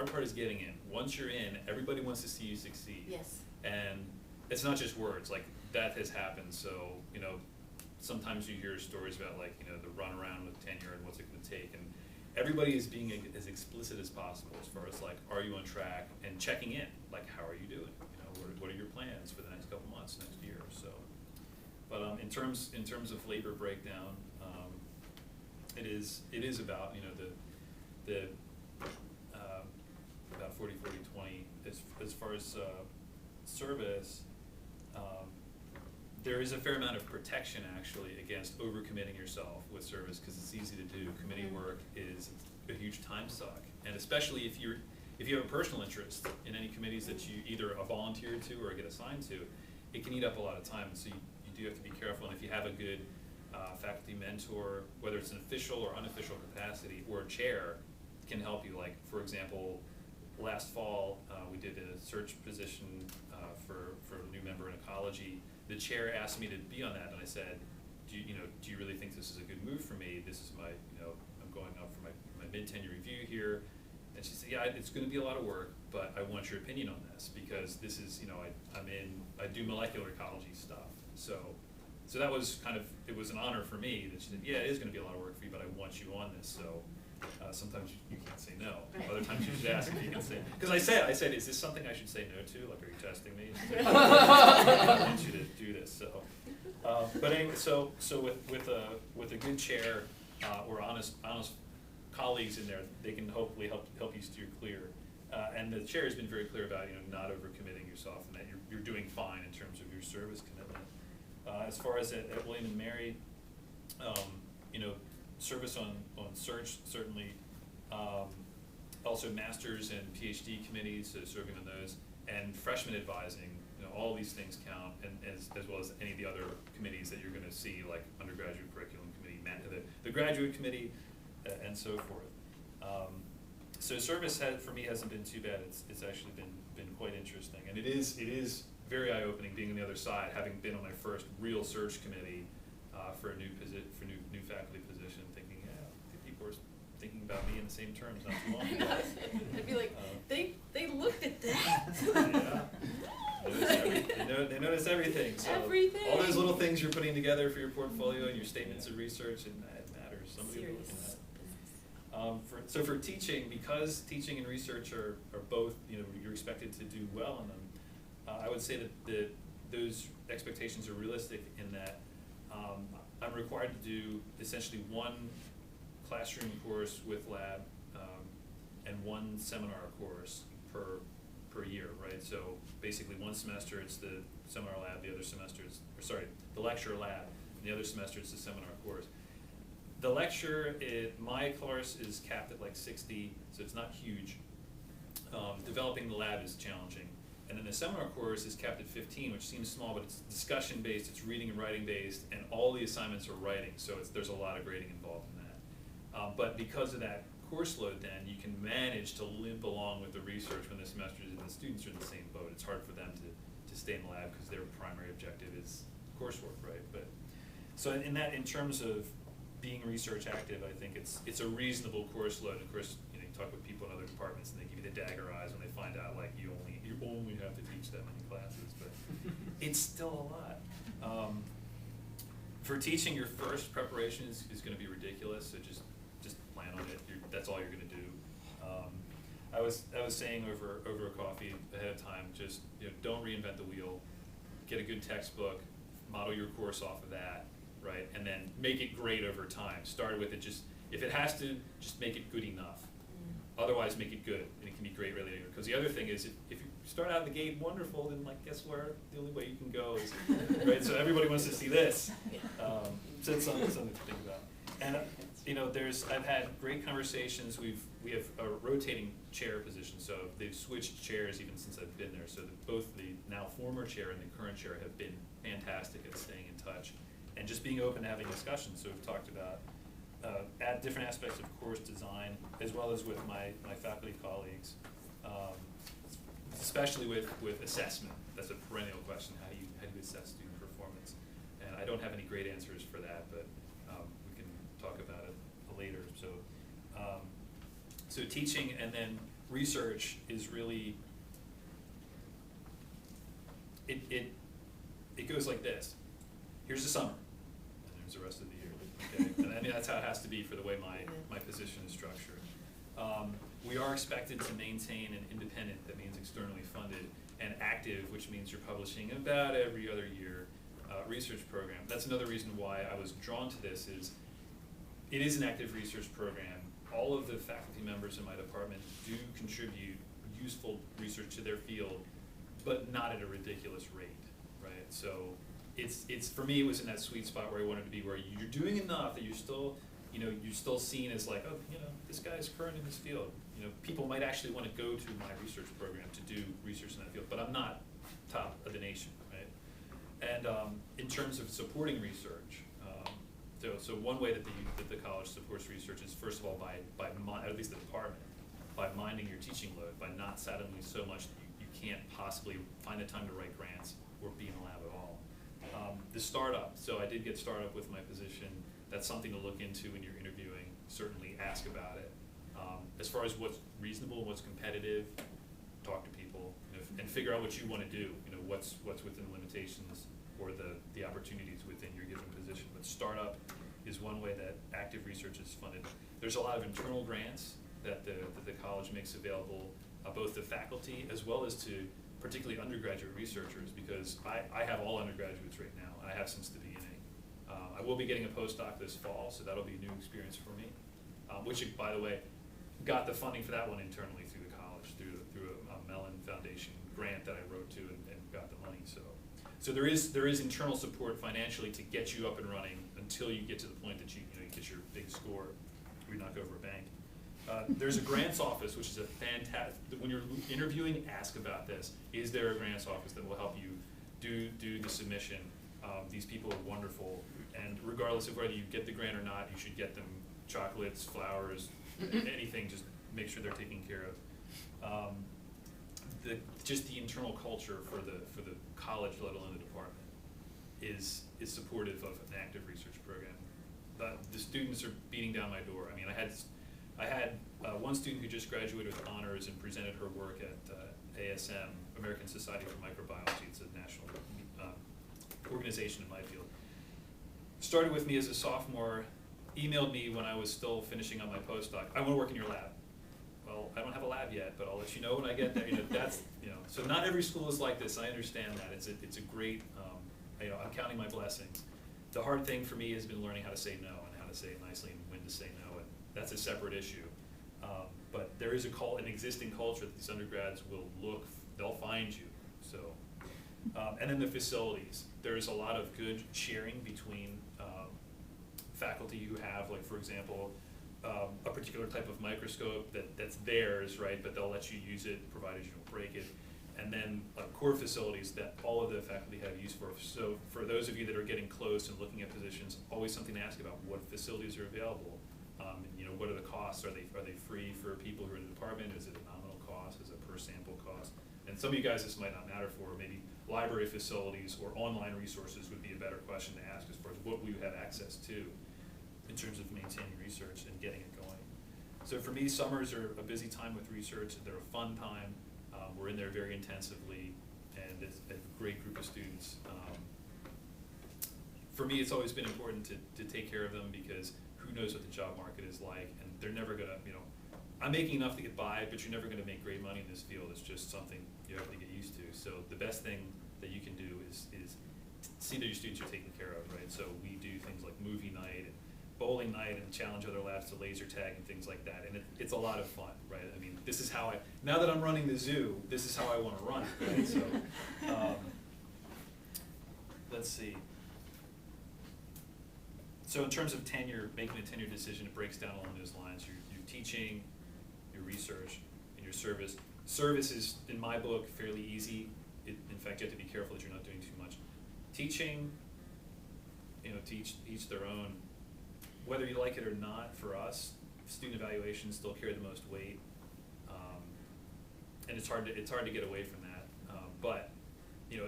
hard part is getting in. Once you're in, everybody wants to see you succeed. Yes. And it's not just words, like that has happened, so, you know, sometimes you hear stories about like, you know, the run around with tenure and what's it gonna take, and everybody is being as explicit as possible as far as like, are you on track, and checking in, like how are you doing? You know, what are your plans for the next couple months, next year, so. But in terms of labor breakdown, it is about, you know, the about 40-40-20 as far as service. There is a fair amount of protection actually against overcommitting yourself with service, because it's easy to do. Committee work is a huge time suck, and especially if you have a personal interest in any committees that you either are volunteered to or get assigned to, it can eat up a lot of time. So you do have to be careful, and if you have a good faculty mentor, whether it's an official or unofficial capacity, or a chair, can help you. Like, for example, last fall we did a search position for a new member in ecology. The chair asked me to be on that, and I said, do you really think this is a good move for me? This is my, I'm going up for my mid-tenure review here. And she said, yeah, it's going to be a lot of work, but I want your opinion on this, because this is, I do molecular ecology stuff. So that was it was an honor for me that she said, yeah, it is going to be a lot of work for you, but I want you on this. So sometimes you can't say no. Other times you should ask if you can say. Because I said, is this something I should say no to? Like, are you testing me? She said, I want you to do this. So, but anyway, so with a good chair or honest colleagues in there, they can hopefully help you steer clear. And the chair has been very clear about not overcommitting yourself, and that you're doing fine in terms of your service commitment. As far as at William and Mary, service on search certainly, also masters and PhD committees, so serving on those, and freshman advising. All these things count, and as well as any of the other committees that you're going to see, like undergraduate curriculum committee, the graduate committee, and so forth. So service for me hasn't been too bad. It's actually been quite interesting, and it is very eye-opening being on the other side, having been on my first real search committee for a new faculty position, thinking, yeah, people are thinking about me in the same terms not too long ago. I'd be like, they looked at that. Yeah. They notice everything. So everything. All those little things you're putting together for your portfolio and your statements of research, and it matters. Somebody will look at that. So for teaching, because teaching and research are both, you're expected to do well in them, I would say that those expectations are realistic in that I'm required to do essentially one classroom course with lab and one seminar course per year, right? So basically one semester it's the seminar lab, the other semester the lecture lab, and the other semester it's the seminar course. The lecture, my course is capped at like 60, so it's not huge. Developing the lab is challenging. And then the seminar course is capped at 15, which seems small, but it's discussion based, it's reading and writing based, and all the assignments are writing, so there's a lot of grading involved in that. But because of that course load, then you can manage to limp along with the research when the semesters and the students are in the same boat. It's hard for them to stay in the lab because their primary objective is coursework, right? But so in terms of being research active, I think it's a reasonable course load. Of course, you talk with people in other departments and they give you the dagger eyes when they find out like you only have to teach that many classes, but it's still a lot. For teaching, your first preparation is going to be ridiculous, so just plan on it. That's all you're going to do. I was saying over a coffee ahead of time, just don't reinvent the wheel. Get a good textbook, model your course off of that, right, and then make it great over time. Start with it, if it has to, just make it good enough. Otherwise, make it good, and it can be great really later. Because the other thing is, if you start out of the gate wonderful, then guess where the only way you can go is right. So everybody wants to see this. So it's something to think about. And I've had great conversations. We have a rotating chair position, so they've switched chairs even since I've been there. So both the now former chair and the current chair have been fantastic at staying in touch and just being open to having discussions. So we've talked about different aspects of course design, as well as with my faculty colleagues, especially with assessment. That's a perennial question. How do you assess student performance? And I don't have any great answers for that, but we can talk about it later. So teaching, and then research is really, it goes like this. Here's the summer, and there's the rest of the year, okay? And I mean, that's how it has to be for the way my position is structured. We are expected to maintain an independent, that means externally funded, and active, which means you're publishing about every other year, research program. That's another reason why I was drawn to this is, it is an active research program. All of the faculty members in my department do contribute useful research to their field, but not at a ridiculous rate, right? So it's for me, it was in that sweet spot where I wanted to be, where you're doing enough that you're still, you're still seen as like, oh, this guy's current in this field. People might actually want to go to my research program to do research in that field, but I'm not top of the nation, right? And in terms of supporting research, so one way that the college supports research is, first of all, by at least the department, by minding your teaching load, by not saddling you so much that you can't possibly find the time to write grants or be in a lab at all. The startup, so I did get startup with my position. That's something to look into when you're interviewing. Certainly ask about it. As far as what's reasonable and what's competitive, talk to people and figure out what you want to do. What's within the limitations or the opportunities within your given position. But startup is one way that active research is funded. There's a lot of internal grants that the college makes available, both to faculty as well as to particularly undergraduate researchers, because I have all undergraduates right now, and I have since the beginning. I will be getting a postdoc this fall, so that'll be a new experience for me, which, by the way, got the funding for that one internally through the college, through a Mellon Foundation grant that I wrote to and got the money. So there is internal support financially to get you up and running until you get to the point that you get your big score, we knock over a bank. There's a grants office, which is a fantastic, when you're interviewing, ask about this. Is there a grants office that will help you do the submission? These people are wonderful, and regardless of whether you get the grant or not, you should get them chocolates, flowers, anything, just make sure they're taken care of. Just the internal culture for the college, let alone the department, is supportive of an active research program. The students are beating down my door. I mean, I had one student who just graduated with honors and presented her work at ASM, American Society for Microbiology. It's a national organization in my field. Started with me as a sophomore, emailed me when I was still finishing up my postdoc. I want to work in your lab. Well, I don't have a lab yet, but I'll let you know when I get there. So not every school is like this. I understand that. It's a great, I'm counting my blessings. The hard thing for me has been learning how to say no and how to say it nicely and when to say no, and that's a separate issue. But there is an existing culture that these undergrads will they'll find you. So, and then the facilities. There's a lot of good sharing between faculty who have, like, for example, a particular type of microscope that's theirs, right? But they'll let you use it provided you don't break it. And then core facilities that all of the faculty have use for. So for those of you that are getting close and looking at positions, always something to ask about: what facilities are available? What are the costs? Are they free for people who are in the department? Is it a nominal cost? Is it per sample cost? And some of you guys, this might not matter for. Maybe library facilities or online resources would be a better question to ask as far as what we have access to in terms of maintaining research and getting it going. So for me, summers are a busy time with research. They're a fun time. We're in there very intensively, and it's a great group of students. For me, it's always been important to take care of them, because who knows what the job market is like, and they're never gonna, I'm making enough to get by, but you're never gonna make great money in this field. It's just something you have to get used to. So the best thing that you can do is see that your students are taken care of, right? So we do things like movie night and bowling night and challenge other labs to laser tag and things like that, and it's a lot of fun, right? I mean, this is how now that I'm running the zoo, this is how I want to run it, right? So let's see. So in terms of tenure, making a tenure decision, it breaks down along those lines. Your teaching, your research, and your service. Service is, in my book, fairly easy. In fact, you have to be careful that you're not doing too much. Teaching, teach their own. Whether you like it or not, for us, student evaluations still carry the most weight, and it's hard to get away from that. But they're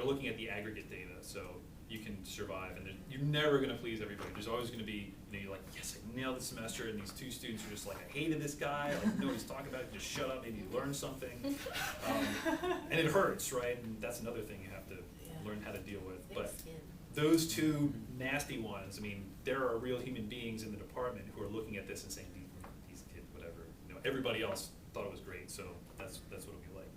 looking at the aggregate data. So you can survive. And you're never gonna please everybody. There's always gonna be, you're like, yes, I nailed the semester, and these 2 students are just like, I hated this guy, I don't know what he's talking about, just shut up, maybe learn something. And it hurts, right? And that's another thing you have to learn how to deal with. But those 2 nasty ones, I mean, there are real human beings in the department who are looking at this and saying, these kids, whatever. Everybody else thought it was great, so that's what it'll be like.